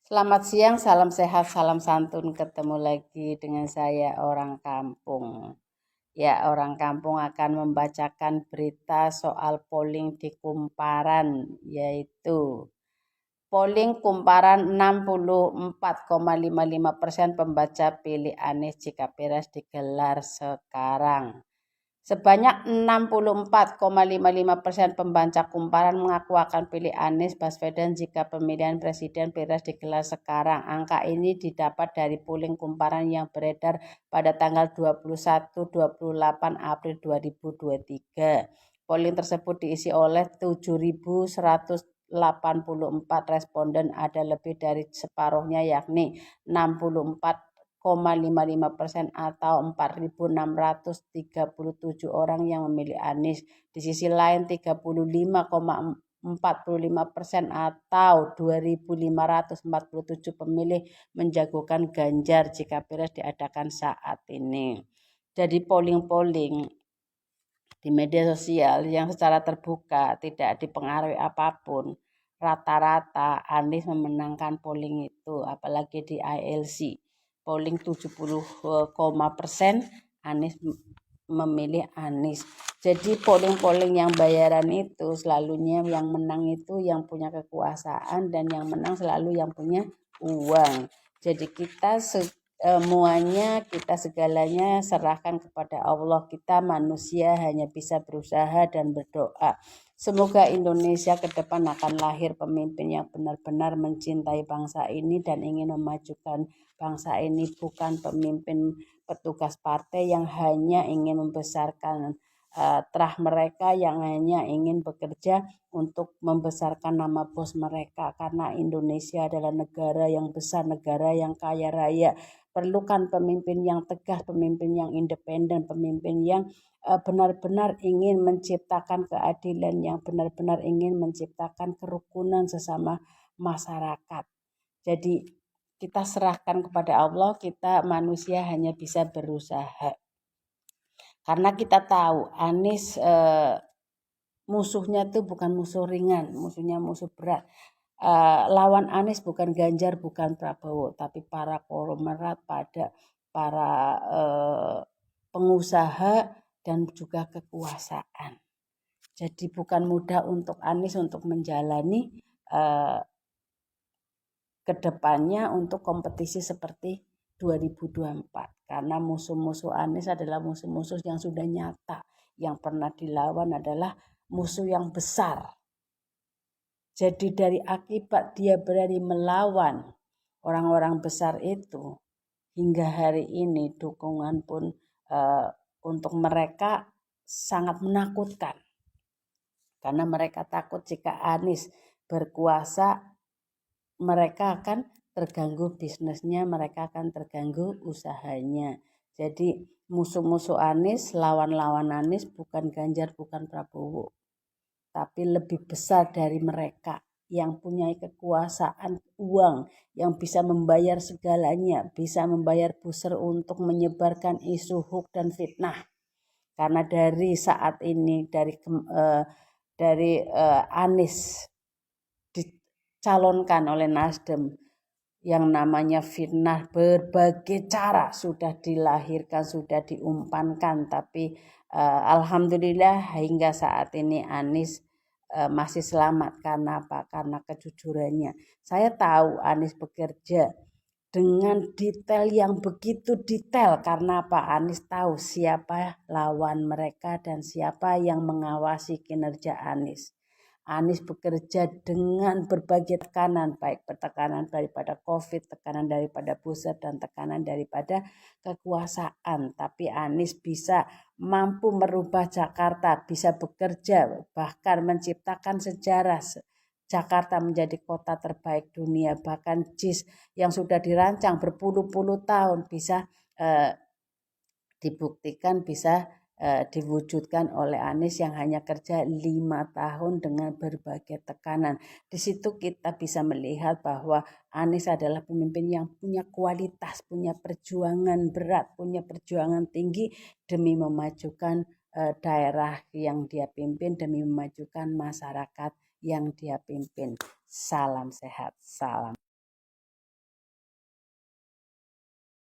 Selamat siang, salam sehat, salam santun. Ketemu lagi dengan saya orang kampung. Ya, orang kampung akan membacakan berita soal polling di Kumparan, yaitu polling Kumparan 64,55% pembaca pilih Anies jika Pilpres digelar sekarang. Sebanyak 64,55% pembaca Kumparan mengaku akan pilih Anies Baswedan jika pemilihan presiden Pilpres digelar sekarang. Angka ini didapat dari polling Kumparan yang beredar pada tanggal 21-28 April 2023. Polling tersebut diisi oleh 7.184 responden, ada lebih dari separuhnya yakni 64,55% atau 4.637 orang yang memilih Anies. Di sisi lain 35,45% atau 2.547 pemilih menjagokan Ganjar jika Pilpres diadakan saat ini. Jadi polling di media sosial yang secara terbuka tidak dipengaruhi apapun, rata-rata Anies memenangkan polling itu, apalagi di ILC. Polling 70%, Anies memilih Anies. Jadi polling yang bayaran itu selalunya yang menang itu yang punya kekuasaan, dan yang menang selalu yang punya uang. Jadi kita semuanya, kita segalanya serahkan kepada Allah. Kita manusia hanya bisa berusaha dan berdoa. Semoga Indonesia ke depan akan lahir pemimpin yang benar-benar mencintai bangsa ini dan ingin memajukan bangsa ini, bukan pemimpin petugas partai yang hanya ingin membesarkan terah mereka, yang hanya ingin bekerja untuk membesarkan nama bos mereka. Karena Indonesia adalah negara yang besar, negara yang kaya raya. Perlukan pemimpin yang tegas, pemimpin yang independen, pemimpin yang benar-benar ingin menciptakan keadilan, yang benar-benar ingin menciptakan kerukunan sesama masyarakat. Jadi kita serahkan kepada Allah, kita manusia hanya bisa berusaha. Karena kita tahu Anies musuhnya tuh bukan musuh ringan, musuhnya musuh berat. Lawan Anies bukan Ganjar, bukan Prabowo, tapi para konglomerat, pada para pengusaha dan juga kekuasaan. Jadi bukan mudah untuk Anies untuk menjalani kedepannya untuk kompetisi seperti 2024, karena musuh-musuh Anies adalah musuh-musuh yang sudah nyata, yang pernah dilawan adalah musuh yang besar. Jadi dari akibat dia berani melawan orang-orang besar itu, hingga hari ini dukungan pun untuk mereka sangat menakutkan, karena mereka takut jika Anies berkuasa mereka akan terganggu bisnisnya, mereka akan terganggu usahanya. Jadi musuh-musuh Anies, lawan-lawan Anies bukan Ganjar, bukan Prabowo, tapi lebih besar dari mereka yang punya kekuasaan, uang, yang bisa membayar segalanya, bisa membayar booster untuk menyebarkan isu hoax dan fitnah. Karena dari saat ini, dari Anies dicalonkan oleh Nasdem, yang namanya fitnah berbagai cara sudah dilahirkan, sudah diumpankan, tapi alhamdulillah hingga saat ini Anies masih selamat. Karena apa? Karena kejujurannya. Saya tahu Anies bekerja dengan detail yang begitu detail. Karena apa? Anies tahu siapa lawan mereka dan siapa yang mengawasi kinerja Anies. Anies bekerja dengan berbagai tekanan, baik tekanan daripada COVID, tekanan daripada pusat, dan tekanan daripada kekuasaan. Tapi Anies bisa mampu merubah Jakarta, bisa bekerja, bahkan menciptakan sejarah. Jakarta menjadi kota terbaik dunia, bahkan JIS yang sudah dirancang berpuluh-puluh tahun bisa dibuktikan, bisa diwujudkan oleh Anies yang hanya kerja 5 tahun dengan berbagai tekanan. Di situ kita bisa melihat bahwa Anies adalah pemimpin yang punya kualitas, punya perjuangan berat, punya perjuangan tinggi demi memajukan daerah yang dia pimpin, demi memajukan masyarakat yang dia pimpin. Salam sehat, salam.